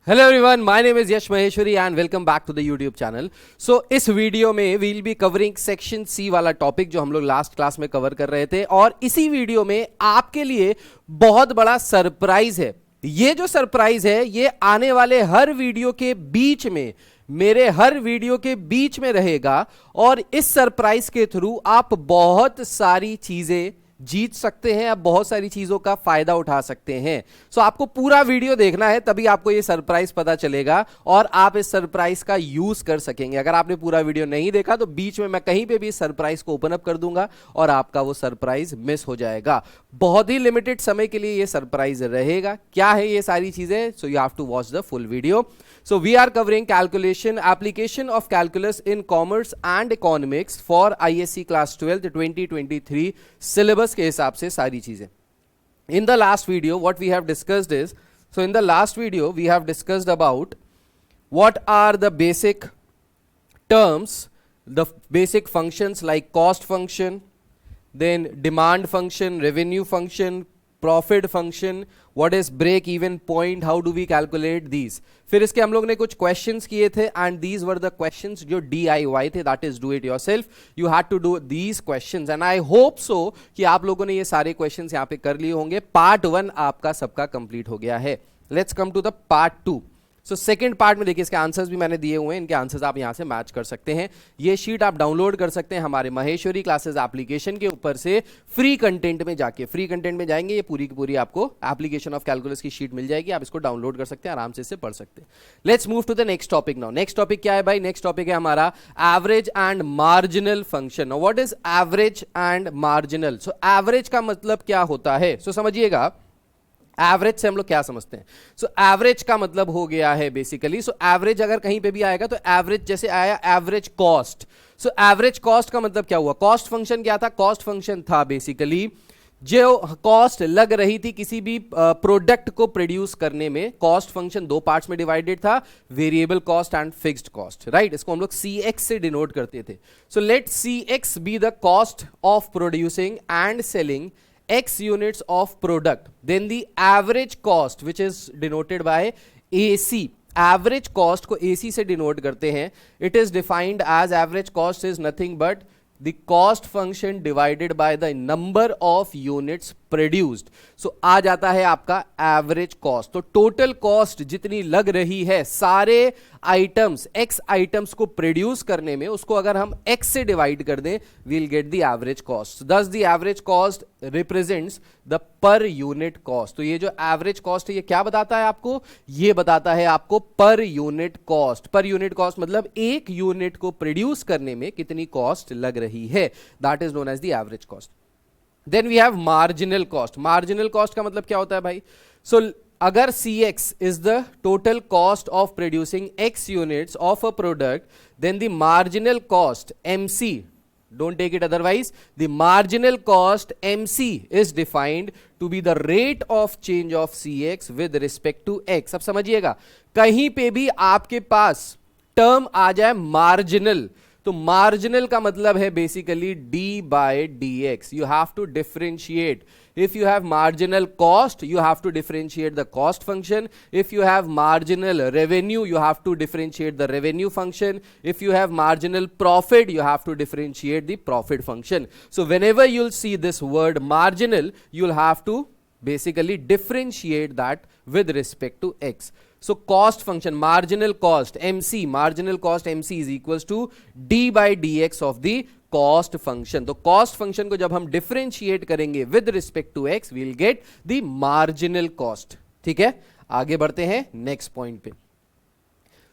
Hello everyone, my name is Yash Maheshwari and welcome back to the YouTube channel. So इस video में we will be covering section C वाला topic जो हम लोग last class में cover कर रहे थे, और इसी वीडियो में आपके लिए बहुत बड़ा सरप्राइज है। ये जो सरप्राइज है ये आने वाले हर वीडियो के बीच में, मेरे हर वीडियो के बीच में रहेगा, और इस सरप्राइज के थ्रू आप बहुत सारी चीजें जीत सकते हैं, आप बहुत सारी चीजों का फायदा उठा सकते हैं। सो आपको पूरा वीडियो देखना है, तभी आपको ये सरप्राइज पता चलेगा और आप इस सरप्राइज का यूज कर सकेंगे। अगर आपने पूरा वीडियो नहीं देखा तो बीच में मैं कहीं पे भी सरप्राइज को ओपन अप कर दूंगा और आपका वो सरप्राइज मिस हो जाएगा। बहुत ही लिमिटेड समय के लिए ये सरप्राइज रहेगा। क्या है ये सारी चीजें? So you have to watch the full video. So we are covering calculation, application of calculus in commerce and economics for ISC class 12 2023 syllabus के हिसाब से सारी चीजें। In the last video what we have discussed is, so in the last video we have discussed about what are the basic terms, the basic functions like cost function, then demand function, revenue function, profit function, what is break even point, how do we calculate these. फिर इसके हम लोग ने कुछ questions किए थे and these were the questions जो DIY थे, that is do it yourself. You had to do these questions and I hope so कि आप लोगों ने ये सारे क्वेश्चंस यहाँ पे कर लिए होंगे। पार्ट 1 आपका सबका कंप्लीट हो गया है। Let's come to the part 2। So second part में देखिए, इसके आंसर्स भी मैंने दिए हुए हैं, इनके आंसर्स आप यहां से मैच कर सकते हैं। ये शीट आप डाउनलोड कर सकते हैं हमारे महेश्वरी क्लासेस एप्लीकेशन के ऊपर से, फ्री कंटेंट में जाके। फ्री कंटेंट में जाएंगे, ये पूरी की पूरी आपको एप्लीकेशन ऑफ कैलकुलस की शीट मिल जाएगी, आप इसको डाउनलोड कर सकते हैं, आराम से इससे पढ़ सकते हैं। Let's move to the next topic now. Next topic क्या है भाई? नेक्स्ट टॉपिक है हमारा average and marginal function. What is average and marginal? So average का मतलब क्या होता है? सो समझिएगा, एवरेज से हम लोग क्या समझते हैं। सो एवरेज का मतलब हो गया है बेसिकली, सो एवरेज अगर कहीं पे भी आएगा तो एवरेज जैसे आया average cost. So average cost का मतलब क्या हुआ? कॉस्ट फंक्शन क्या था? कॉस्ट फंक्शन था बेसिकली जो कॉस्ट लग रही थी किसी भी प्रोडक्ट को प्रोड्यूस करने में। कॉस्ट फंक्शन दो पार्ट्स में डिवाइडेड था, variable cost and fixed cost, right. इसको हम लोग CX से डिनोट करते थे। So let CX be the cost of producing and selling X units of product, then the average cost which is denoted by AC, average cost को AC से denote करते हैं। It is defined as average cost is nothing but the cost function divided by the number of units produced। so आ जाता है आपका average cost. तो total cost जितनी लग रही है सारे आइटम्स, X आइटम्स को प्रोड्यूस करने में, उसको अगर हम X से डिवाइड कर दें, we'll get the average cost. Thus the average cost represents the per unit cost. तो ये जो एवरेज कॉस्ट है ये क्या बताता है आपको? ये बताता है आपको पर यूनिट कॉस्ट। पर यूनिट कॉस्ट मतलब एक यूनिट को प्रोड्यूस करने में कितनी कॉस्ट लग रही है, that is known as the average cost. Then we have marginal cost. Marginal cost का मतलब क्या होता है भाई? सो अगर CX is the total cost of producing X units of a product, then the marginal cost MC, don't take it otherwise, the marginal cost MC is defined to be the rate of change of CX with respect to X। अब समझिएगा, कहीं पे भी आपके पास term आ जाए marginal, तो marginal का मतलब है basically D/dx। You have to differentiate. If you have marginal cost, you have to differentiate the cost function. If you have marginal revenue, you have to differentiate the revenue function. If you have marginal profit, you have to differentiate the profit function. So whenever you'll see this word marginal, you'll have to basically differentiate that with respect to X. So cost function, marginal cost MC, marginal cost MC is equals to D/dx of the cost function. तो cost function को जब हम differentiate करेंगे with respect to x, we'll get the marginal cost. ठीक है, आगे बढ़ते हैं नेक्स्ट पॉइंट पे।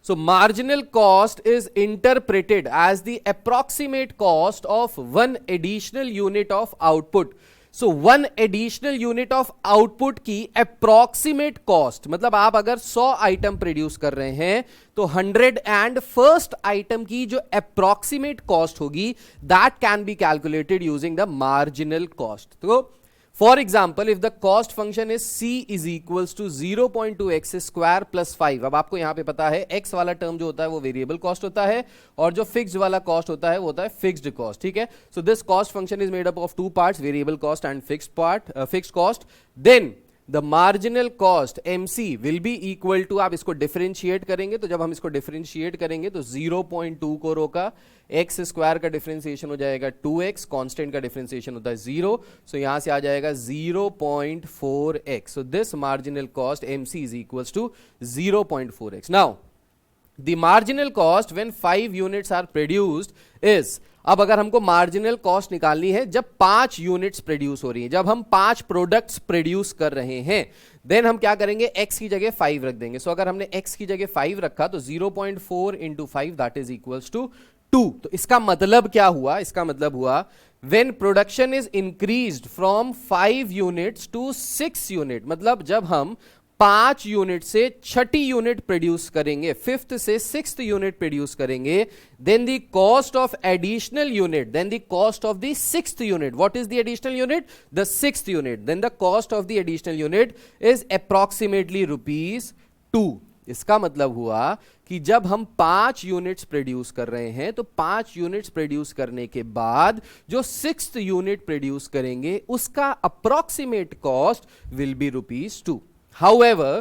So marginal cost is interpreted as the approximate cost of one additional unit of output. So one additional unit of output की approximate cost मतलब आप अगर 100 आइटम प्रोड्यूस कर रहे हैं तो 101st आइटम की जो अप्रोक्सीमेट कॉस्ट होगी, that can be calculated using the marginal cost. तो for example, if the cost function is C is equals to 0.2x square plus 5। अब आपको यहां पे पता है X वाला टर्म जो होता है वो वेरिएबल कॉस्ट होता है, और जो फिक्स्ड वाला कॉस्ट होता है वो होता है फिक्स्ड कॉस्ट। ठीक है, so this cost function is made up of two parts, variable cost and fixed cost. Then the marginal cost MC will be equal to, आप इसको डिफरेंशिएट करेंगे तो जब हम इसको डिफरेंशिएट करेंगे तो 0.2 को रोका, एक्स स्क्वायर का डिफरेंशिएशन हो जाएगा 2x, कांस्टेंट का डिफरेंशिएशन होता है 0, सो यहां से आ जाएगा 0.4x. So this marginal cost MC is equals to 0.4x. Now the marginal cost when 5 units are produced is, अब अगर हमको मार्जिनल कॉस्ट निकालनी है जब 5 यूनिट्स प्रोड्यूस हो रही हैं, जब हम 5 प्रोडक्ट्स प्रोड्यूस कर रहे हैं, देन हम क्या करेंगे, x की जगह 5 रख देंगे. सो अगर हमने x की जगह 5 रखा तो 0.4 into 5 that is equals to 2. तो इसका मतलब क्या हुआ, इसका मतलब हुआ when production is increased from 5 units to 6 unit, मतलब जब हम 5 यूनिट से छठी यूनिट प्रोड्यूस करेंगे, 5th से 6th यूनिट प्रोड्यूस करेंगे, then the cost of additional unit, then the cost of the 6th unit, what is the additional unit, the 6th unit, then the cost of the additional unit is approximately ₹2. इसका मतलब हुआ कि जब हम 5 units produce कर रहे हैं तो 5 यूनिट्स प्रोड्यूस करने के बाद जो 6th यूनिट प्रोड्यूस करेंगे उसका approximate cost will be ₹2. However,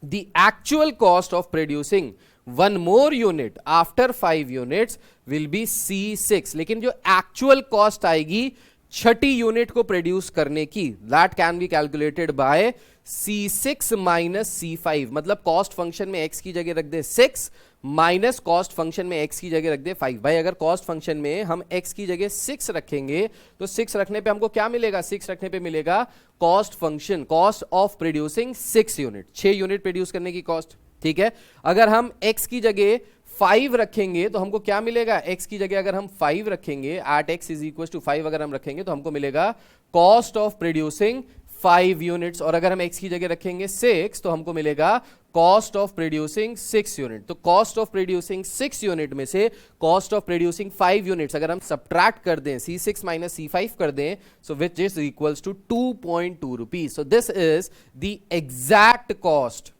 the actual cost of producing one more unit after 5 units will be C6. लेकिन जो actual cost आएगी छठी यूनिट को प्रोड्यूस करने की, that can be calculated by C6 minus C5. मतलब cost function में x की जगह रख दे 6 माइनस कॉस्ट फंक्शन में x की जगह रख दे 5. भाई अगर कॉस्ट फंक्शन में हम x की जगह 6 रखेंगे तो 6 रखने पे हमको क्या मिलेगा, 6 रखने पे मिलेगा cost function, cost of producing 6 unit, 6 unit produce करने की कॉस्ट. ठीक है, अगर हम x की जगह 5 रखेंगे तो हमको क्या मिलेगा, x की जगह अगर हम 5 रखेंगे, at x is equal to 5 अगर हम रखेंगे तो हमको मिलेगा कॉस्ट ऑफ प्रोड्यूसिंग 5 यूनिट्स, और अगर हम x की जगह रखेंगे 6 तो हमको मिलेगा कॉस्ट ऑफ प्रोड्यूसिंग 6 यूनिट. तो कॉस्ट ऑफ प्रोड्यूसिंग 6 यूनिट में से कॉस्ट ऑफ प्रोड्यूसिंग 5 यूनिट्स अगर हम सब्ट्रैक्ट कर दें, C6 माइनस C5 कर दें, so which is equals to ₹2.2. So this is the exact cost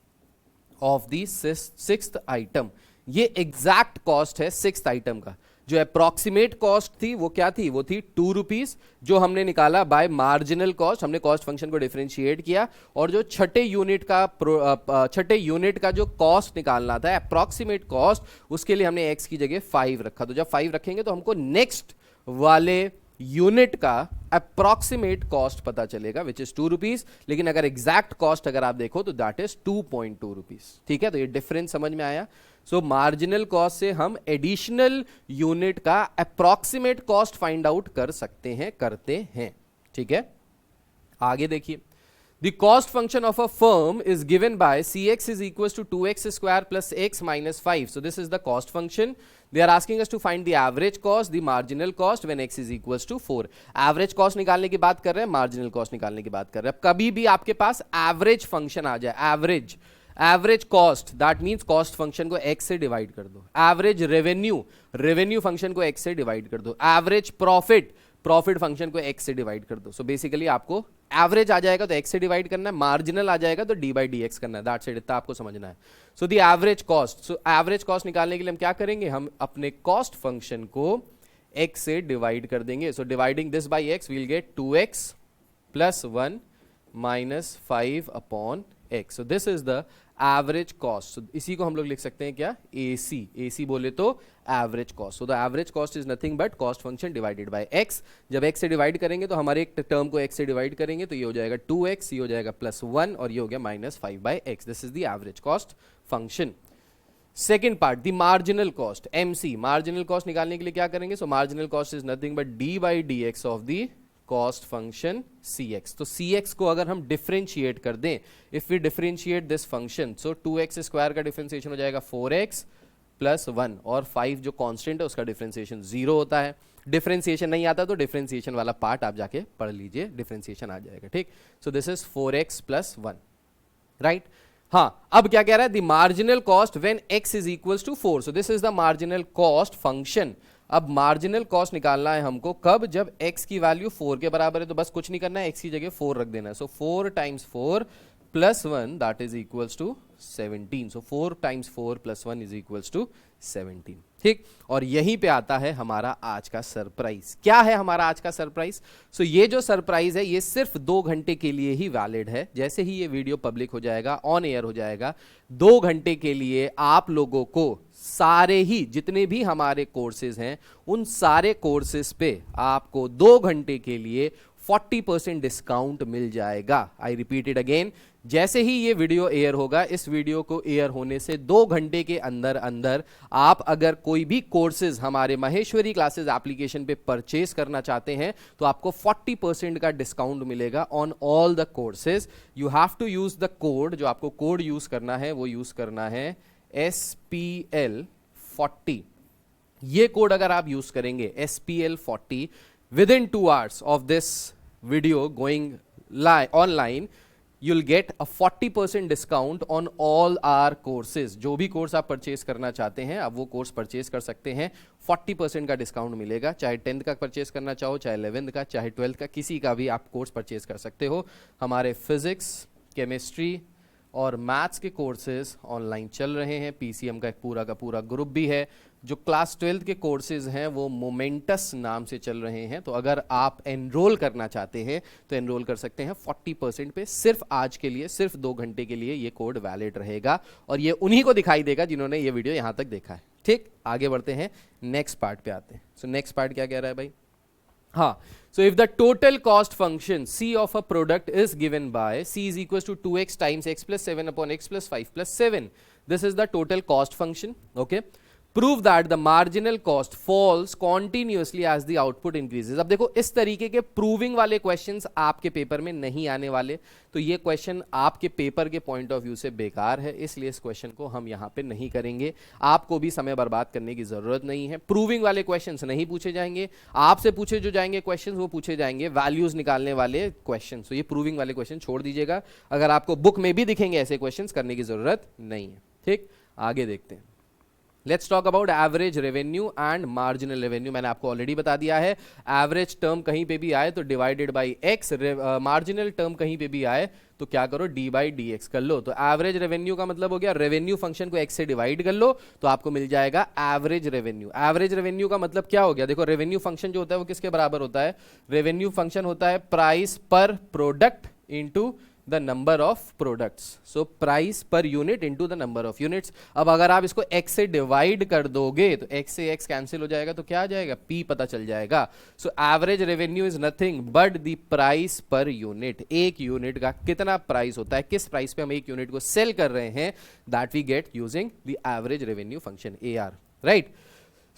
of the 6th item. ये एग्जैक्ट कॉस्ट है 6th आइटम का. जो अप्रॉक्सीमेट कॉस्ट थी वो क्या थी, वो थी ₹2, जो हमने निकाला बाय मार्जिनल कॉस्ट. हमने कॉस्ट फंक्शन को डिफरेंशिएट किया और जो छठे यूनिट का जो कॉस्ट निकालना था अप्रॉक्सीमेट कॉस्ट, उसके लिए हमने x की जगह 5 रखा. तो जब 5 रखेंगे तो हमको नेक्स्ट वाले यूनिट का अप्रॉक्सीमेट कॉस्ट पता चलेगा विच इज ₹2. लेकिन अगर एग्जैक्ट कॉस्ट अगर आप देखो तो दैट इज ₹2.2. ठीक है, तो ये डिफरेंस समझ में आया. सो मार्जिनल कॉस्ट से हम एडिशनल यूनिट का अप्रॉक्सीमेट कॉस्ट फाइंड आउट कर सकते हैं, करते हैं. ठीक है, आगे देखिए. The cost function of a firm is given by Cx is equals to 2x square plus x minus 5. So this is the cost function. They are asking us to find the average cost, the marginal cost when x is equals to 4. Average cost निकालने की बात कर रहे हैं, marginal cost निकालने की बात कर रहे हैं. अब कभी भी आपके पास average function आ जाए, average cost, that means cost function को x से डिवाइड कर दो. एवरेज रेवेन्यू फंक्शन को x से डिवाइड कर दो. एवरेज प्रॉफिट फंक्शन को x से डिवाइड कर दो. सो बेसिकली आपको एवरेज आ जाएगा तो x से डिवाइड करना है, मार्जिनल आ जाएगा तो d/dx करना है. दैट्स इट, इतना आपको समझना है. So the average cost, so average cost निकालने के लिए हम क्या करेंगे, हम अपने कॉस्ट फंक्शन को x से डिवाइड कर देंगे. So dividing this by x we'll get 2x + 1 - 5 upon x. So this is the average cost. सो इसी को हम लोग लिख सकते हैं क्या, AC बोले तो average cost. So the average cost is nothing but cost function divided by x. जब x से डिवाइड करेंगे तो हमारे एक टर्म को x से डिवाइड करेंगे तो ये हो जाएगा 2x, ये हो जाएगा +1 और ये हो गया -5/x. This is the average cost function. Second part, the marginal cost MC. Marginal cost निकालने के लिए क्या करेंगे, so marginal cost is nothing but d/dx of the cost function Cx. तो Cx को अगर हम डिफरेंशिएट कर दें, if we differentiate this function, so 2x square का डिफरेंशिएशन हो जाएगा 4x + 1 और 5 जो कांस्टेंट है उसका डिफरेंशिएशन 0 होता है. डिफरेंशिएशन नहीं आता तो डिफरेंशिएशन वाला पार्ट आप जाके पढ़ लीजिए, डिफरेंशिएशन आ जाएगा. ठीक, सो दिस इज 4x + 1, राइट. हाँ, अब क्या कह रहा है, the marginal cost when x is equals to 4. So this is the marginal cost function. अब मार्जिनल कॉस्ट निकालना है हमको कब, जब x की वैल्यू 4 के बराबर है. तो बस कुछ नहीं करना है, x की जगह 4 रख देना है. सो 4 × 4 + 1 दैट इज इक्वल्स टू 17. सो 4 × 4 + 1 इज इक्वल्स टू 17. ठीक, और यहीं पे आता है हमारा आज का सरप्राइज। क्या है हमारा आज का सरप्राइज? सो ये जो सरप्राइज है ये सिर्फ 2 घंटे के लिए ही वैलिड है। जैसे ही ये वीडियो पब्लिक हो जाएगा, ऑन एयर हो जाएगा, 2 घंटे के लिए आप लोगों को सारे ही जितने भी हमारे कोर्सेज हैं उन सारे कोर्सेज पे आपको 2 घंटे के लिए 40% डिस्काउंट मिल जाएगा। आई रिपीट इट अगेन, जैसे ही ये वीडियो एयर होगा, इस वीडियो को एयर होने से 2 घंटे के अंदर अंदर आप अगर कोई भी कोर्सेज हमारे माहेश्वरी क्लासेस एप्लीकेशन पे परचेज करना चाहते हैं तो आपको 40% का डिस्काउंट मिलेगा on all the courses. You have to use the code, जो आपको कोड यूज करना है वो यूज करना है SPL40। ये कोड अगर आप यूज करेंगे SPL40 within 2 hours of this video going online, you'll get a 40% discount on all our courses। जो भी कोर्स आप परचेज करना चाहते हैं आप वो कोर्स परचेज कर सकते हैं, 40% का डिस्काउंट मिलेगा। चाहे 10th का परचेज करना चाहो, चाहे 11th का, चाहे 12th का, किसी का भी आप कोर्स परचेज कर सकते हो। हमारे फिजिक्स, केमिस्ट्री और मैथ्स के कोर्सेज ऑनलाइन चल रहे हैं। PCM का एक पूरा का पूरा ग्रुप भी है। जो क्लास 12th के कोर्सेज हैं वो मोमेंटस नाम से चल रहे हैं। तो अगर आप एनरोल करना चाहते हैं तो एनरोल कर सकते हैं 40% पे। सिर्फ आज के लिए, सिर्फ 2 घंटे के लिए ये कोड वैलिड रहेगा और ये उन्हीं को दिखाई देगा जिन्होंने ये वीडियो यहां तक देखा है। ठीक, आगे बढ़ते हैं, नेक्स्ट पार्ट पे आते हैं। सो नेक्स्ट पार्ट क्या कह रहा है भाई? हाँ, so if the total cost function C of a product is given by C is equals to 2x times x plus 7 upon x plus 5 plus 7. This is the total cost function. Okay. Prove that the marginal cost falls continuously as the output increases. अब देखो इस तरीके के proving वाले questions आपके paper में नहीं आने वाले, तो ये क्वेश्चन आपके पेपर के पॉइंट ऑफ व्यू से बेकार है, इसलिए इस क्वेश्चन को हम यहाँ पे नहीं करेंगे। आपको भी समय बर्बाद करने की जरूरत नहीं है। प्रूविंग वाले क्वेश्चंस नहीं पूछे जाएंगे, आपसे पूछे जो जाएंगे क्वेश्चंस वो पूछे जाएंगे वैल्यूज निकालने वाले क्वेश्चन। तो ये प्रूविंग वाले क्वेश्चन छोड़ दीजिएगा, अगर आपको बुक में भी दिखेंगे ऐसे क्वेश्चन करने की जरूरत नहीं है। ठीक, आगे देखते हैं। Let's talk about average revenue and marginal revenue. मैंने आपको ऑलरेडी बता दिया है, एवरेज टर्म कहीं पे भी आए तो divided by x, marginal term कहीं पे भी आए तो क्या करो, डी बाई डी एक्स कर लो। तो एवरेज रेवेन्यू का मतलब हो गया रेवेन्यू फंक्शन को एक्स से डिवाइड कर लो तो आपको मिल जाएगा एवरेज रेवेन्यू। एवरेज रेवेन्यू का मतलब क्या हो गया? देखो रेवेन्यू फंक्शन जो होता है वो किसके बराबर होता है? रेवेन्यू फंक्शन होता है प्राइस पर product into the number of products. So price per unit into the number of units. अब अगर आप इसको x से डिवाइड कर दोगे तो x से x कैंसिल हो जाएगा तो क्या आ जाएगा? p पता चल जाएगा। So average revenue is nothing but the price per unit. एक यूनिट का कितना प्राइस होता है, किस प्राइस पे हम एक यूनिट को सेल कर रहे हैं, that we get using the average revenue function AR, right.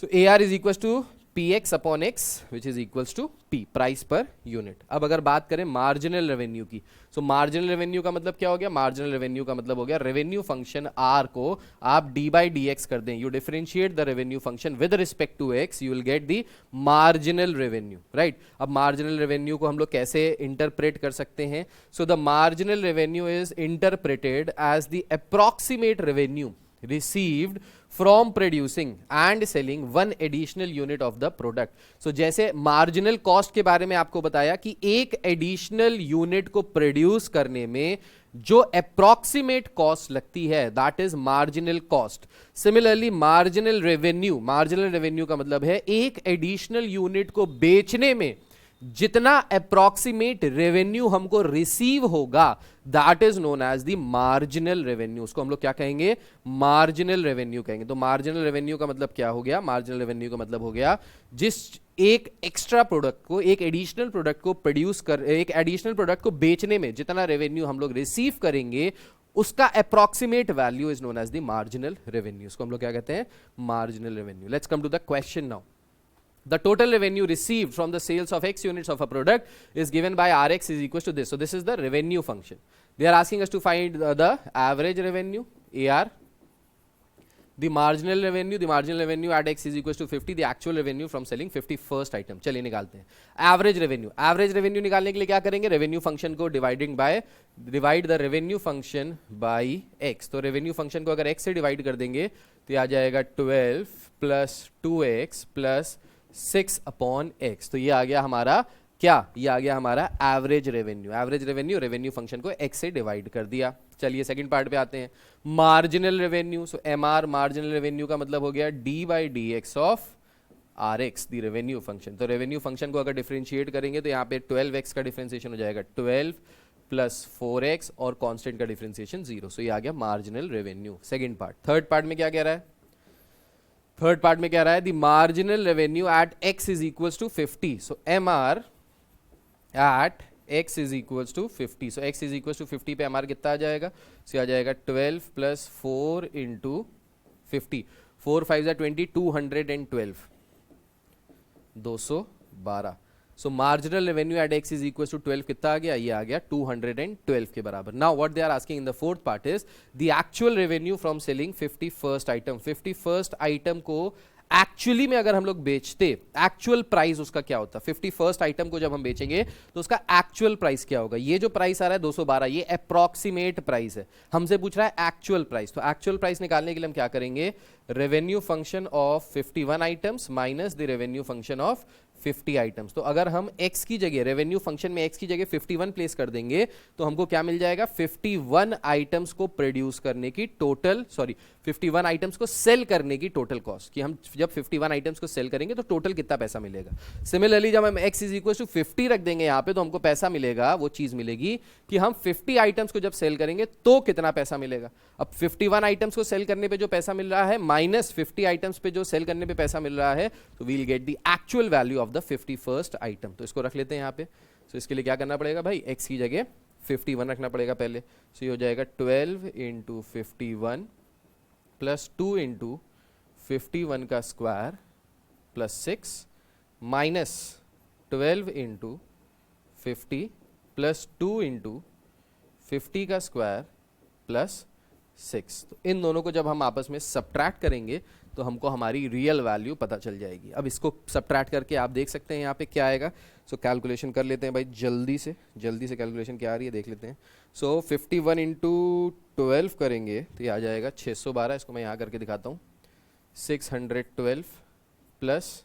So AR is equal to px upon x which is equals to p, price per unit. अब अगर बात करें मार्जिनल रेवेन्यू की, सो मार्जिनल रेवेन्यू का मतलब क्या हो गया? मार्जिनल रेवेन्यू का मतलब हो गया रेवेन्यू फंक्शन r को आप d बाई डी एक्स कर दें, you differentiate the revenue function with respect to x, you will get the marginal revenue, right. अब मार्जिनल रेवेन्यू को हम लोग कैसे इंटरप्रेट कर सकते हैं? So the marginal revenue is interpreted as the approximate revenue received from producing and selling one additional unit of the product। so जैसे marginal cost के बारे में आपको बताया कि एक एडिशनल यूनिट को प्रोड्यूस करने में जो अप्रॉक्सीमेट कॉस्ट लगती है that is marginal cost. Similarly marginal revenue का मतलब है एक एडिशनल यूनिट को बेचने में जितना अप्रॉक्सीमेट रेवेन्यू हमको रिसीव होगा that is known as the marginal revenue. उसको हम लोग क्या कहेंगे? मार्जिनल रेवेन्यू कहेंगे। तो मार्जिनल रेवेन्यू का मतलब क्या हो गया? मार्जिनल रेवेन्यू का मतलब हो गया जिस एक एक्स्ट्रा प्रोडक्ट को, एक एडिशनल प्रोडक्ट को प्रोड्यूस कर, एक एडिशनल प्रोडक्ट को बेचने में जितना रेवेन्यू हम लोग रिसीव करेंगे उसका approximate value is known as the marginal revenue. उसको हम लोग क्या कहते हैं? Marginal revenue. Let's come to the question now. The total revenue received from the sales of x units of a product is given by Rx is equals to this. So this is the revenue function. They are asking us to find the average revenue AR, the marginal revenue at x is equals to 50, the actual revenue from selling 51st item। चलिए निकालते हैं average revenue निकालने के लिए क्या करेंगे? Revenue function को divide the revenue function by x। तो रेवेन्यू फंक्शन को अगर x से डिवाइड कर देंगे तो आ जाएगा 12 plus 2x plus 6 upon x। तो ये आ गया हमारा क्या? ये आ गया हमारा एवरेज रेवेन्यू। रेवेन्यू फंक्शन को x से डिवाइड कर दिया। चलिए सेकंड पार्ट पे आते हैं, marginal revenue. So M R marginal revenue का मतलब हो गया D by D x of R x, the revenue function. तो रेवेन्यू फंक्शन को अगर डिफरेंशिएट करेंगे तो यहाँ पे 12x का डिफरेंशिएशन हो जाएगा 12 प्लस 4x और कांस्टेंट का डिफरेंशिएशन 0। सो ये आ गया marginal revenue. Second part. Third part में क्या कह रहा है? थर्ड पार्ट में कह रहा है the marginal revenue at x is equals to 50। So M R at x is equals to 50। So x is equals to 50 पे mr कितना आ जाएगा? सो आ जाएगा 12 plus 4 into 50, 4 5 20, 212, 212। So marginal revenue at x is equal to 12 कितना आ गया? ये आ गया 212 के बराबर। Now what they are asking in the fourth part is the actual revenue from selling 51st item. 51st item को एक्चुअली में अगर हम लोग बेचते, एक्चुअल प्राइस उसका क्या होता? 51st आइटम को जब हम बेचेंगे तो उसका एक्चुअल प्राइस क्या होगा? ये जो प्राइस आ रहा है 212, ये अप्रॉक्सीमेट प्राइस है, हमसे पूछ रहा है एक्चुअल प्राइस। तो एक्चुअल प्राइस निकालने के लिए हम क्या करेंगे? Revenue function of 51 items minus the revenue function of 50 items. तो अगर हम x की जगह, रेवेन्यू फंक्शन में x की जगह 51 प्लेस कर देंगे तो हमको क्या मिल जाएगा? 51 आइटम्स को प्रोड्यूस करने की टोटल, 51 आइटम्स को सेल करने की टोटल कॉस्ट, कि हम जब 51 आइटम्स को सेल करेंगे तो टोटल कितना पैसा मिलेगा। सिमिलरली जब हम x इज इक्वल टू 50 रख देंगे यहाँ पे तो हमको पैसा मिलेगा, वो चीज मिलेगी कि हम 50 आइटम्स को जब सेल करेंगे तो कितना पैसा मिलेगा। अब 51 आइटम्स को सेल करने पे जो पैसा मिल रहा है माइनस 50 आइटम्स पे जो सेल करने पे पैसा मिल रहा है, तो we'll get the actual value of the 51st item. तो इसको रख लेते हैं यहाँ पे। सो इसके लिए क्या करना पड़ेगा भाई? x की जगह 51 रखना पड़ेगा पहले। सो ये हो जाएगा 12 इंटू 51 प्लस 2 इंटू 51 का square plus 6 minus 12 into 50 plus 2 into 50 का स्क्वायर प्लस 6। तो इन दोनों को जब हम आपस में सब्ट्रैक्ट करेंगे तो हमको हमारी रियल वैल्यू पता चल जाएगी। अब इसको सब्ट्रैक्ट करके आप देख सकते हैं यहाँ पे क्या आएगा। सो कैलकुलेशन कर लेते हैं भाई जल्दी से कैलकुलेशन क्या आ रही है देख लेते हैं। सो 51 इंटू 12 करेंगे तो ये आ जाएगा 612। इसको मैं यहाँ करके दिखाता हूँ। 612 प्लस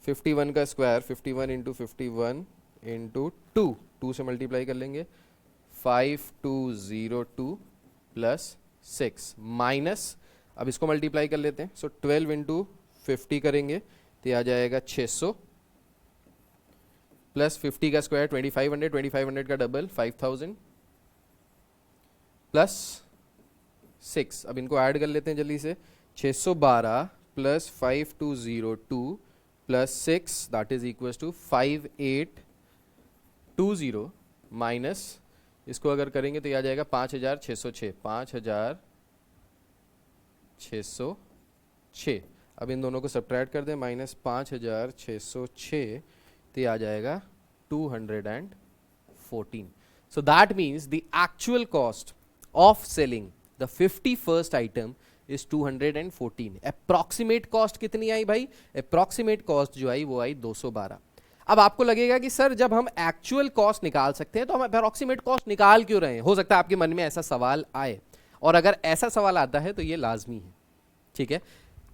51 का स्क्वायर, 51 इंटू 51 इंटू 2 से मल्टीप्लाई कर लेंगे, 5202 प्लस 6 माइनस, अब इसको मल्टीप्लाई कर लेते हैं। सो 12 इंटू 50 करेंगे तो आ जाएगा 600 प्लस 50 का स्क्वायर 2500 का डबल 5000 प्लस 6। अब इनको ऐड कर लेते हैं जल्दी से। 612 plus 5202 plus 6 that is equal to 5820 minus, इसको अगर करेंगे तो यह आ जाएगा 5606, 5606। अब इन दोनों को सब्ट्रैक्ट कर दें, माइनस 5606 तो ये आ जाएगा 214। So that means the actual cost of selling the 51st item is 214। Approximate cost कितनी आई भाई? अप्रॉक्सीमेट कॉस्ट जो आई वो आई 212। अब आपको लगेगा कि सर जब हम एक्चुअल कॉस्ट निकाल सकते हैं तो हम अप्रॉक्सीमेट कॉस्ट निकाल क्यों रहे हैं? हो सकता है आपके मन में ऐसा सवाल आए, और अगर ऐसा सवाल आता है तो ये लाजमी है, ठीक है।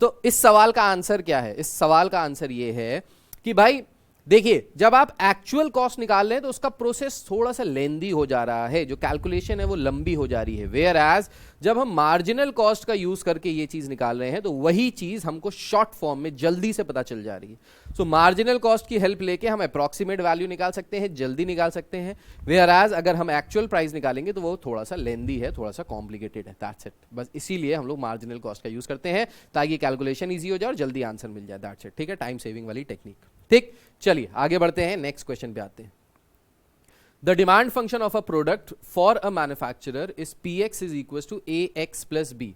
तो इस सवाल का आंसर क्या है? इस सवाल का आंसर ये है कि भाई देखिए, जब आप एक्चुअल कॉस्ट निकाल रहे हैं तो उसका प्रोसेस थोड़ा सा लेंदी हो जा रहा है, जो कैलकुलेशन है वो लंबी हो जा रही है। वेयर एज जब हम मार्जिनल कॉस्ट का यूज करके ये चीज निकाल रहे हैं तो वही चीज हमको शॉर्ट फॉर्म में जल्दी से पता चल जा रही है। सो मार्जिनल कॉस्ट की हेल्प लेके हम अप्रॉक्सीमेट वैल्यू निकाल सकते हैं, जल्दी निकाल सकते हैं। वेयर एज अगर हम एक्चुअल प्राइस निकालेंगे तो वो थोड़ा सा लेंदी है, थोड़ा सा कॉम्प्लिकेटेड है। That's it. बस इसीलिए हम लोग मार्जिनल कॉस्ट का यूज करते हैं ताकि कैलकुलेशन ईजी हो जाए और जल्दी आंसर मिल जाए। दैट्स इट, ठीक है, टाइम सेविंग वाली टेक्निक। ठीक, चलिए आगे बढ़ते हैं, नेक्स्ट क्वेश्चन पे आते हैं। The demand function of a product for a manufacturer is px is equal to ax plus B.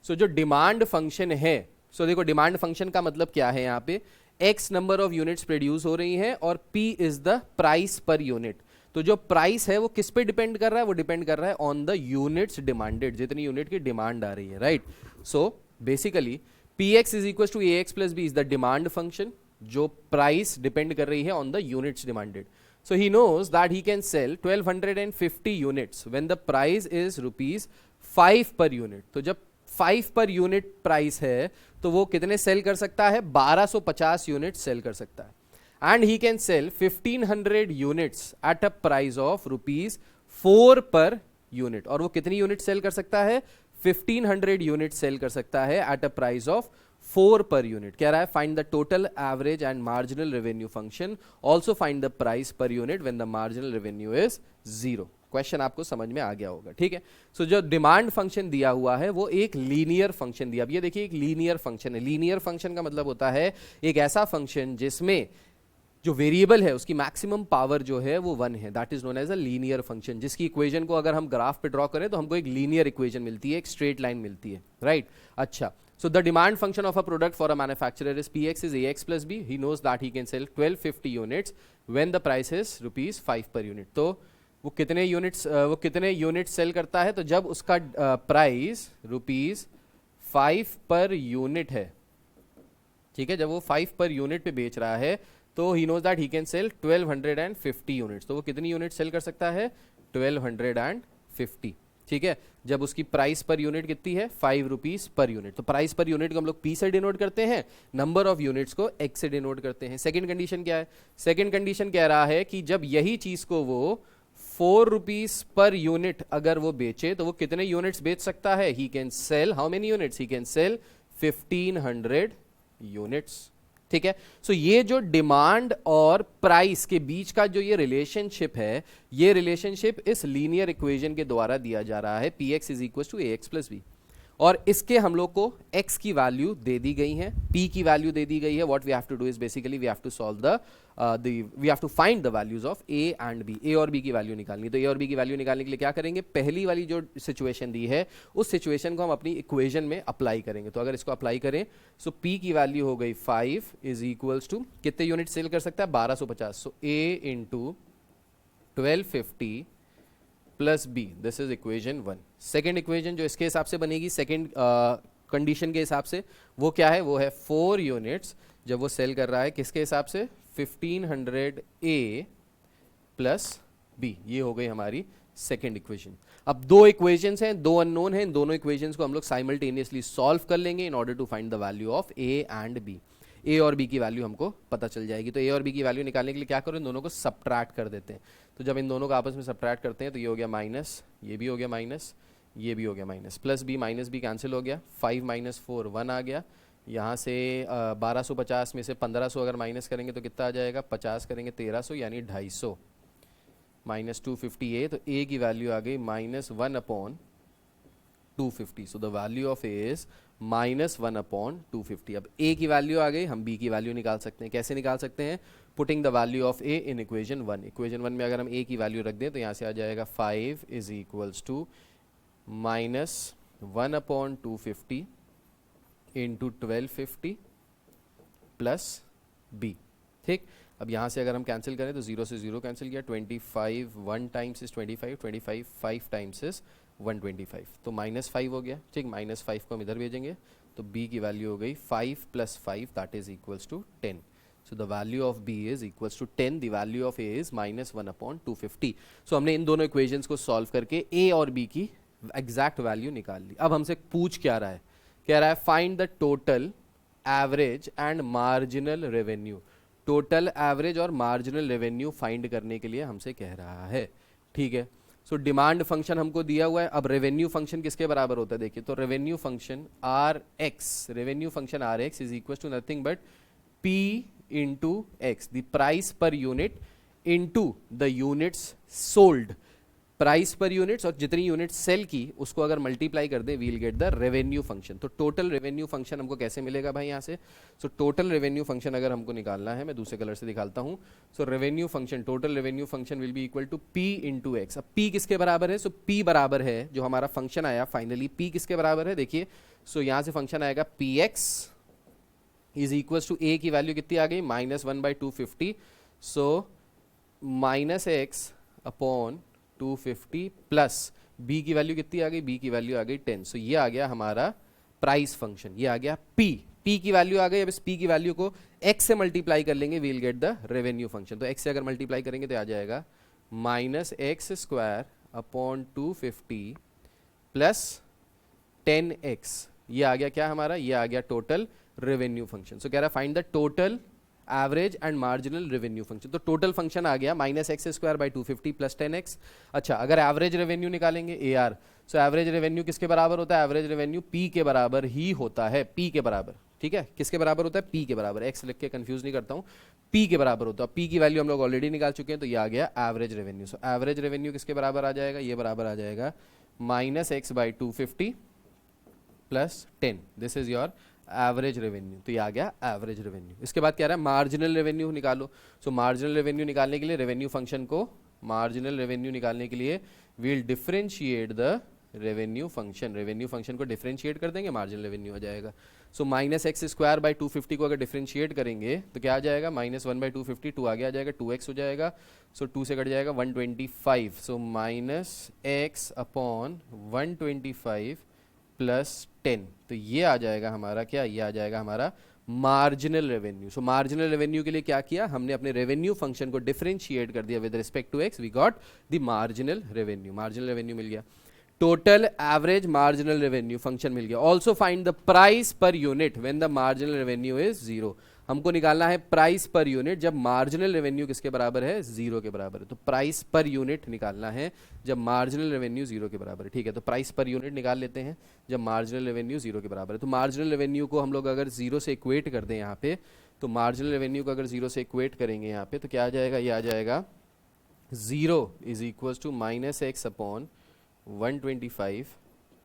So जो डिमांड फंक्शन है, सो देखो डिमांड फंक्शन का मतलब क्या है, यहाँ पे x number of units produce हो रही हैं और p is the price per unit. तो जो प्राइस है वो किस पे डिपेंड कर रहा है? वो डिपेंड कर रहा है ऑन द यूनिट्स डिमांडेड, जितनी यूनिट की डिमांड आ रही है, right. So basically px is equal to ax plus B is the demand function, जो प्राइस डिपेंड कर रही है on the units demanded. So he knows that he can sell 1250 units when the price is ₹5 per unit. तो जब 5 per unit price है तो वो कितने सेल कर सकता है? 1250 यूनिट सेल कर सकता है। And he can cell 1500 units at a price of ₹4 per unit, और वो कितनी यूनिट सेल कर सकता है? 1500 यूनिट सेल कर सकता है at a price of 4 per unit. कह रहा है find the total average and marginal revenue function, also find the price per unit when the marginal revenue is 0। Question आपको समझ में आ गया होगा, ठीक है। सो जो डिमांड फंक्शन दिया हुआ है वो एक लीनियर फंक्शन दिया। अब ये देखिए एक लीनियर फंक्शन है। लीनियर फंक्शन का मतलब होता है एक ऐसा फंक्शन जिसमें जो वेरिएबल है उसकी मैक्सिमम पावर जो है वो 1 है, that is known as a linear function, जिसकी इक्वेशन को अगर हम ग्राफ पे ड्रॉ करें तो हमको एक लीनियर इक्वेशन मिलती है, एक स्ट्रेट लाइन मिलती है, राइट। अच्छा, so the demand function of a product for a manufacturer is px is ax plus b. He knows that he can sell 1250 units when the price is rupees 5 per unit. तो वो कितने units cell करता है? तो जब उसका price rupees 5 per unit है, ठीक है, जब वो 5 पर यूनिट पे बेच रहा है तो he knows that he can sell 1250 units. तो वो कितनी यूनिट सेल कर सकता है? 1250, ठीक है। जब उसकी प्राइस पर यूनिट कितनी है? 5 रुपीज पर यूनिट। तो प्राइस पर यूनिट को हम लोग पी से डिनोट करते हैं, नंबर ऑफ यूनिट्स को एक्स से डिनोट करते हैं। सेकंड कंडीशन क्या है? सेकंड कंडीशन कह रहा है कि जब यही चीज को वो 4 रुपीज पर यूनिट अगर वो बेचे तो वो कितने यूनिट्स बेच सकता है? ही can cell how many units? He can cell 1500 units, ठीक है। सो ये जो डिमांड और प्राइस के बीच का जो ये रिलेशनशिप है, ये रिलेशनशिप इस लीनियर इक्वेशन के द्वारा दिया जा रहा है, P x is equal to A x plus B. और इसके हम लोग को x की वैल्यू दे दी गई है, p की वैल्यू दे दी गई है। What we have to do is basically we have to solve we have to find the values of a and b। a और b की वैल्यू निकालनी, तो a और b की वैल्यू निकालने के लिए क्या करेंगे? पहली वाली जो सिचुएशन दी है उस सिचुएशन को हम अपनी इक्वेशन में अप्लाई करेंगे। तो अगर इसको अप्लाई करें सो p की वैल्यू हो गई 5 इज इक्वल्स टू कितने यूनिट सेल कर सकता है? 1250। So a into 1250 plus B, this is equation 1। Second equation जो इसके हिसाब से बनेगी सेकेंड कंडीशन के हिसाब से, वो क्या है? वो है 4 यूनिट्स जब वो सेल कर रहा है किसके हिसाब से? 1500 ए प्लस बी। ये हो गई हमारी सेकेंड इक्वेशन। अब दो इक्वेशंस हैं, दो अननोन हैं, इन दोनों इक्वेशंस को हम लोग साइमल्टेनियसली सॉल्व कर लेंगे in order to find the value of A and B. A और बी की वैल्यू हमको पता चल जाएगी। तो ए और बी की वैल्यू निकालने के लिए क्या करो? इन दोनों को सब्ट्रैक्ट कर देते हैं। तो जब इन दोनों को आपस में सब्ट्रैक्ट करते हैं तो ये हो गया माइनस, ये भी हो गया माइनस, ये भी हो गया minus, plus B minus B cancel हो गया, 5 माइनस 4 1 आ गया। यहाँ से 1250 में से 1500 अगर माइनस करेंगे तो कितना आ जाएगा? 50 करेंगे 1300 यानी 250 माइनस 250 तो ए की वैल्यू आ गई -1/250। सो the value of A is -1/250। अब ए की वैल्यू आ गई, हम बी की वैल्यू निकाल सकते हैं। कैसे निकाल सकते हैं? Putting the value of A in equation 1। Equation 1 में अगर हम ए की वैल्यू रख दें तो यहाँ से आ जाएगा 5 is equals to -1/250 into 1250 plus B, ठीक। अब यहाँ से अगर हम कैंसिल करें तो 0 से 0 कैंसिल किया, 25 1 टाइम्स इज 25, 25 5 टाइम्स इज 125, तो -5 हो गया, ठीक। -5 को हम इधर भेजेंगे तो b की वैल्यू हो गई 5 + 5 that is equals to 10। So the value of b is equals to 10, the value of a is -1/250। सो हमने इन दोनों इक्वेशंस को सॉल्व करके a और b की एग्जैक्ट वैल्यू निकाल ली। अब हमसे पूछ क्या रहा है? कह रहा है find the total average and marginal revenue. Total average और मार्जिनल रेवेन्यू फाइंड करने के लिए हमसे कह रहा है, ठीक है। सो डिमांड फंक्शन हमको दिया हुआ है। अब रेवेन्यू फंक्शन किसके बराबर होता है? देखिए तो revenue function R x is equal to nothing but P into x, the price per unit into the units sold. Price per units और जितनी यूनिट्स सेल की उसको अगर मल्टीप्लाई कर दे we'll get the revenue function. तो टोटल रेवेन्यू फंक्शन हमको कैसे मिलेगा भाई यहाँ से? सो टोटल रेवेन्यू फंक्शन अगर हमको निकालना है, मैं दूसरे कलर से दिखाता हूँ। So revenue function, total revenue function will be equal to P into X. अब पी किसके बराबर है? सो पी बराबर है, जो हमारा फंक्शन आया फाइनली, पी किसके बराबर है? देखिए सो यहाँ से फंक्शन आएगा P x is equal to A की वैल्यू कितनी आ गई? -1/250। सो -x/250 प्लस b की वैल्यू कितनी आ गई? b की वैल्यू आ गई 10। सो ये आ गया हमारा प्राइस फंक्शन, ये आ गया p की वैल्यू आ गई। अब इस p की वैल्यू को x से मल्टीप्लाई कर लेंगे, we'll get the revenue function. तो x से अगर मल्टीप्लाई करेंगे तो आ जाएगा -x²/250 प्लस 10x। ये आ गया क्या हमारा? ये आ गया टोटल रेवेन्यू फंक्शन। सो कह रहा है find the total average and marginal revenue function. तो टोटल फंक्शन आ गया -x² / 250 + 10x। अच्छा, अगर एवरेज रेवेन्यू निकालेंगे AR, सो एवरेज रेवेन्यू किसके बराबर होता है? एवरेज रेवेन्यू P के बराबर ही होता है, P के बराबर, ठीक है, किसके बराबर होता है? P के बराबर। x लिख के कंफ्यूज नहीं करता हूं, P के बराबर होता है। P की वैल्यू हम लोग ऑलरेडी निकाल चुके हैं, तो ये आ गया average revenue. So average revenue किसके बराबर आ जाएगा? ये बराबर आ जाएगा -x/250 + 10। This is your average revenue. तो ये आ गया एवरेज रेवेन्यू। इसके बाद क्या रहा है? मार्जिनल रेवेन्यू निकालो। सो मार्जिनल रेवेन्यू निकालने के लिए रेवेन्यू फंक्शन को, मार्जिनल रेवेन्यू निकालने के लिए we'll differentiate the revenue function. Revenue function को डिफरेंशिएट कर देंगे, मार्जिनल रेवेन्यू आ जाएगा। सो -x² / 250 को अगर डिफरेंशिएट करेंगे तो क्या आ जाएगा? -1/250, 2 आगे आ जाएगा, 2x हो जाएगा। सो 2 से कट जाएगा 125। सो -x/125 + 10। तो ये आ जाएगा हमारा क्या? ये आ जाएगा हमारा मार्जिनल रेवेन्यू। सो मार्जिनल रेवेन्यू के लिए क्या किया हमने? अपने रेवेन्यू फंक्शन को डिफरेंशिएट कर दिया with respect to x, we got the marginal revenue. Marginal revenue मिल गया। Total average marginal revenue function मिल गया। Also find the price per unit when the marginal revenue is 0। हमको निकालना है प्राइस पर यूनिट जब मार्जिनल रेवेन्यू किसके बराबर है? 0 के बराबर है। तो प्राइस पर यूनिट निकालना है जब मार्जिनल रेवेन्यू 0 के बराबर है, ठीक है। तो प्राइस पर यूनिट निकाल लेते हैं जब मार्जिनल रेवेन्यू 0 के बराबर है। तो मार्जिनल रेवेन्यू को हम लोग अगर 0 से इक्वेट कर दें यहाँ पे, तो मार्जिनल रेवेन्यू को अगर 0 से इक्वेट करेंगे यहाँ पे, तो क्या आ जाएगा? ये आ जाएगा 0 = -x/125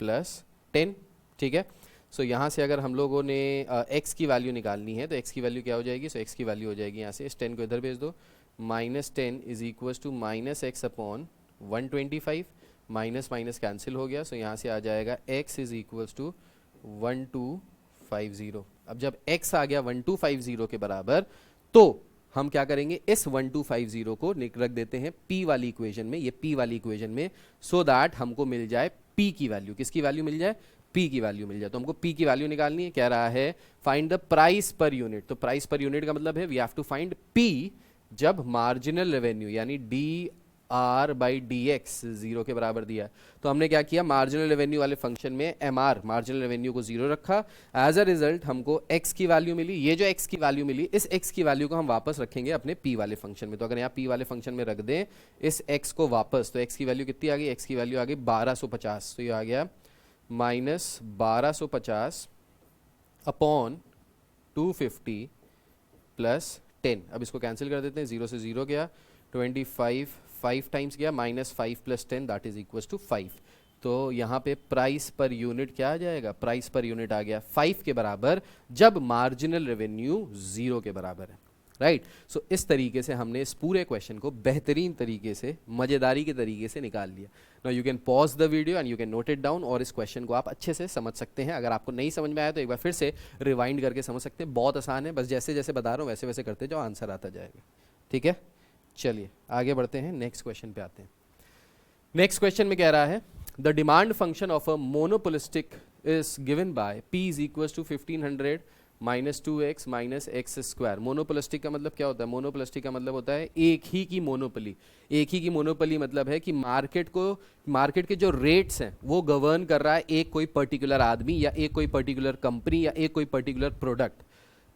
+ 10, ठीक है। सो यहाँ से अगर हम लोगों ने x की वैल्यू निकालनी है तो x की वैल्यू क्या हो जाएगी? सो x की वैल्यू हो जाएगी यहाँ से, इस 10 को इधर भेज दो, -10 = -x/125, माइनस कैंसिल हो गया। सो यहाँ से आ जाएगा x = 1250। अब जब x आ गया 1250 के बराबर, तो हम क्या करेंगे? इस 1250 को रख देते हैं p वाली इक्वेशन में, ये p वाली इक्वेशन में, सो दैट हमको मिल जाए p की वैल्यू। किसकी वैल्यू मिल जाए? p की वैल्यू मिल जाए। तो हमको p की वैल्यू निकालनी है। कह रहा है find the price per unit. तो प्राइस पर यूनिट का मतलब है we have to find p जब मार्जिनल रेवेन्यू यानी dr/dx 0 के बराबर दिया है। तो हमने क्या किया? मार्जिनल रेवेन्यू वाले फंक्शन में mr मार्जिनल रेवेन्यू को 0 रखा। एज अ रिजल्ट हमको x की वैल्यू मिली। ये जो x की वैल्यू मिली, इस x की वैल्यू को हम वापस रखेंगे अपने p वाले फंक्शन में। तो अगर यहाँ p वाले फंक्शन में रख दें इस x को वापस, तो x की वैल्यू कितनी आ गई? x की वैल्यू आ गई 1250। तो ये आ गया -1250 / 250 + 10। अब इसको कैंसिल कर देते हैं, 0 से 0 गया, 25 5 टाइम्स गया, -5 + 10 दैट इज इक्वल टू 5। तो यहाँ पे प्राइस पर यूनिट क्या आ जाएगा? प्राइस पर यूनिट आ गया 5 के बराबर जब मार्जिनल रेवेन्यू 0 के बराबर है, राइट। सो इस तरीके से हमने इस पूरे क्वेश्चन को बेहतरीन तरीके से, मजेदारी के तरीके से निकाल लिया। Now you can pause the video and you can note it down, और इस क्वेश्चन को आप अच्छे से समझ सकते हैं। अगर आपको नहीं समझ में आया तो एक बार फिर से रिवाइंड करके समझ सकते हैं। बहुत आसान है, बस जैसे जैसे बता रहा हूँ वैसे वैसे करते जाओ, आंसर आता जाएगा, ठीक है। चलिए आगे बढ़ते हैं, नेक्स्ट क्वेश्चन पे आते हैं। नेक्स्ट क्वेश्चन में कह रहा है the demand function of a monopolistic is given by p = 1500 - 2x - x²। Monopolistic का मतलब क्या होता है? मोनोपोलिस्टिक का मतलब होता है एक ही की मोनोपोली। एक ही की मोनोपोली मतलब है कि मार्केट के जो रेट्स हैं वो गवर्न कर रहा है एक कोई पर्टिकुलर आदमी या एक कोई पर्टिकुलर कंपनी या एक कोई पर्टिकुलर प्रोडक्ट।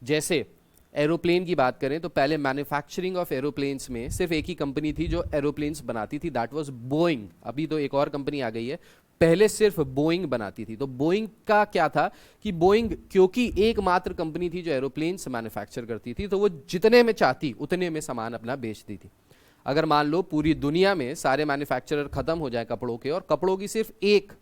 जैसे एरोप्लेन की बात करें तो पहले मैन्युफैक्चरिंग ऑफ एरोप्लेन्स में सिर्फ एक ही कंपनी थी जो एरोप्लेन्स बनाती थी, दैट वाज बोइंग। अभी तो एक और कंपनी आ गई है, पहले सिर्फ बोइंग बनाती थी। तो बोइंग का क्या था कि बोइंग क्योंकि एकमात्र कंपनी थी जो एरोप्लेन्स मैन्युफैक्चर करती थी, तो वो जितने में चाहती उतने में सामान अपना बेचती थी। अगर मान लो पूरी दुनिया में सारे मैन्युफैक्चरर खत्म हो जाए कपड़ों के, और कपड़ों की सिर्फ एक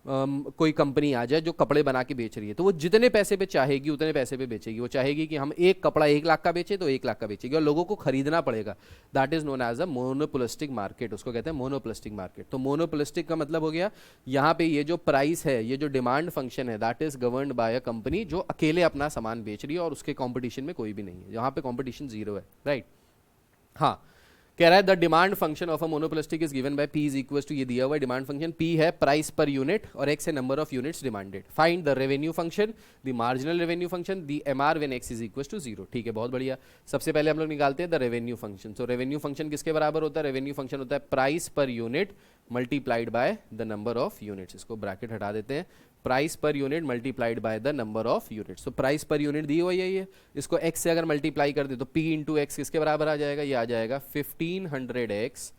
कोई कंपनी आ जाए जो कपड़े बना के बेच रही है, तो वो जितने पैसे पे चाहेगी उतने पैसे पे बेचेगी। वो चाहेगी कि हम एक कपड़ा 1 लाख का बेचे तो 1 लाख का बेचेगी, और लोगों को खरीदना पड़ेगा। That is known as a monopolistic market, उसको कहते हैं मोनोपोलिस्टिक मार्केट। तो मोनोपोलिस्टिक का मतलब हो गया यहाँ पे ये जो प्राइस है, ये जो डिमांड फंक्शन है, that is governed bye a company जो अकेले अपना सामान बेच रही है और उसके कॉम्पिटिशन में कोई भी नहीं है। यहाँ पे कॉम्पिटिशन 0 है, राइट। हाँ, कह रहा है the demand function of a monopolistic is given by p = ये दिया हुआ है डिमांड फंक्शन, p है प्राइस पर यूनिट और x है number of units demanded. Find the revenue function, the marginal revenue function, the MR when x = 0। ठीक है, बहुत बढ़िया। सबसे पहले हम लोग निकालते हैं द रेवेन्यू फंक्शन। तो रेवेन्यू फंक्शन किसके बराबर होता है? रेवेन्यू फंक्शन होता है price per unit multiplied by the number of units. इसको ब्रैकेट हटा देते हैं, price per unit multiplied by the number of units. तो प्राइस पर यूनिट दी हुई है, ये इसको x से अगर मल्टीप्लाई कर दे तो p इंटू एक्स किसके बराबर आ जाएगा, ये आ जाएगा 1500x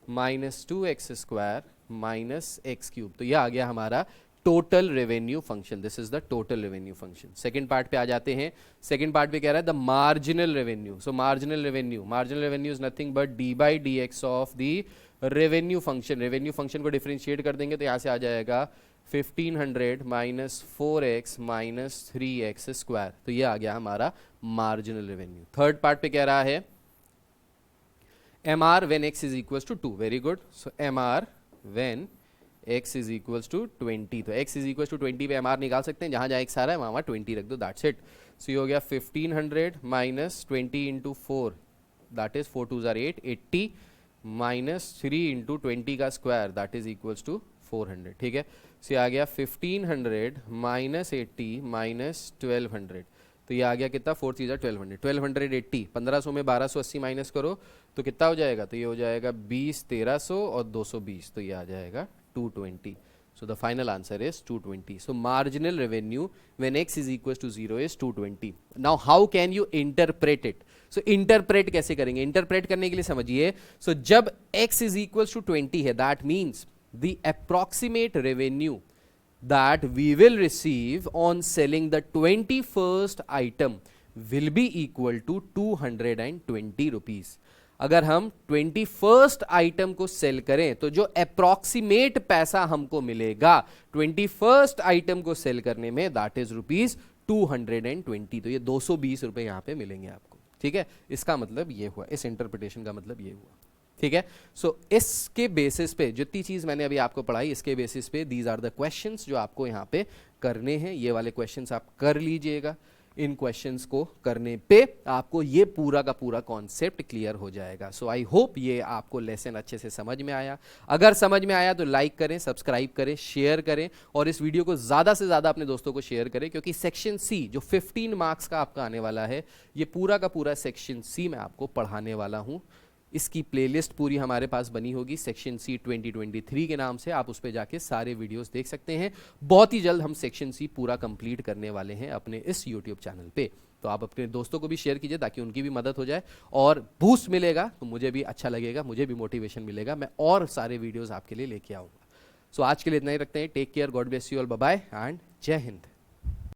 minus 2x square minus x cube. तो ये आ गया हमारा total revenue function. This is the total revenue function. Second part पे आ जाते हैं। सेकंड पार्ट पे कह रहा है the marginal revenue. So marginal revenue is nothing but D by D x of the revenue function. Revenue function को differentiate कर देंगे तो यहाँ से आ जाएगा 1500 minus 4x minus 3x square. तो ये आ गया हमारा मार्जिनल रेवेन्यू। थर्ड पार्ट पे कह रहा है MR when x is equals to 2. Very good. So MR when x is equals to 20. तो x is equals to 20 पे MR निकाल सकते हैं, जहाँ जहाँ x आ रहा है वहाँ 20 रख दो, that's it. So ये हो गया 1500 minus 20 into 4, that is 4 2s are 8, 80 minus 3 into 20 का square, that is equals to 400. ठीक है, so ये आ गया 1500 minus 80 minus 1200. तो ये आ गया कितना, 4 3 1200, 1280, 1500 में 1280 माइनस करो तो कितना हो जाएगा, तो ये हो जाएगा 20 1300 और 220, तो ये आ जाएगा 220. So the final answer is 220. So marginal revenue when x is equal to 0 is 220. Now how can you interpret it? So interpret कैसे करेंगे? इंटरप्रेट करने के लिए समझिए, सो जब x इज इक्वल टू 20 है, that means the approximate revenue that we will receive on selling the 21st item will be equal to 220 rupees. अगर हम 21st आइटम को सेल करें तो जो अप्रोक्सीमेट पैसा हमको मिलेगा 21st आइटम को सेल करने में, दैट इज रुपीज 220. तो ये 220 रुपए यहां पे मिलेंगे आपको. ठीक है, इसका मतलब ये हुआ, इस इंटरप्रिटेशन का मतलब ये हुआ. ठीक है, सो इसके बेसिस पे जितनी चीज मैंने अभी आपको पढ़ाई, इसके बेसिस पे दीज आर द क्वेश्चंस जो आपको यहाँ पे करने हैं. ये वाले क्वेश्चंस आप कर लीजिएगा. इन क्वेश्चंस को करने पे आपको ये पूरा का पूरा कॉन्सेप्ट क्लियर हो जाएगा. सो आई होप ये आपको लेसन अच्छे से समझ में आया. अगर समझ में आया तो लाइक करें, सब्सक्राइब करें, शेयर करें और इस वीडियो को ज़्यादा से ज़्यादा अपने दोस्तों को शेयर करें, क्योंकि सेक्शन सी जो 15 मार्क्स का आपका आने वाला है, ये पूरा का पूरा सेक्शन सी मैं आपको पढ़ाने वाला हूँ. इसकी प्लेलिस्ट पूरी हमारे पास बनी होगी सेक्शन सी 2023 के नाम से. आप उस पर जाके सारे वीडियोस देख सकते हैं. बहुत ही जल्द हम सेक्शन सी पूरा कंप्लीट करने वाले हैं अपने इस यूट्यूब चैनल पे. तो आप अपने दोस्तों को भी शेयर कीजिए ताकि उनकी भी मदद हो जाए और बूस्ट मिलेगा तो मुझे भी अच्छा लगेगा, मुझे भी मोटिवेशन मिलेगा. मैं और सारे वीडियोज़ आपके लिए लेके आऊँगा. सो आज के लिए इतना ही रखते हैं. Take care, God bless you all, bye bye and Jai Hind.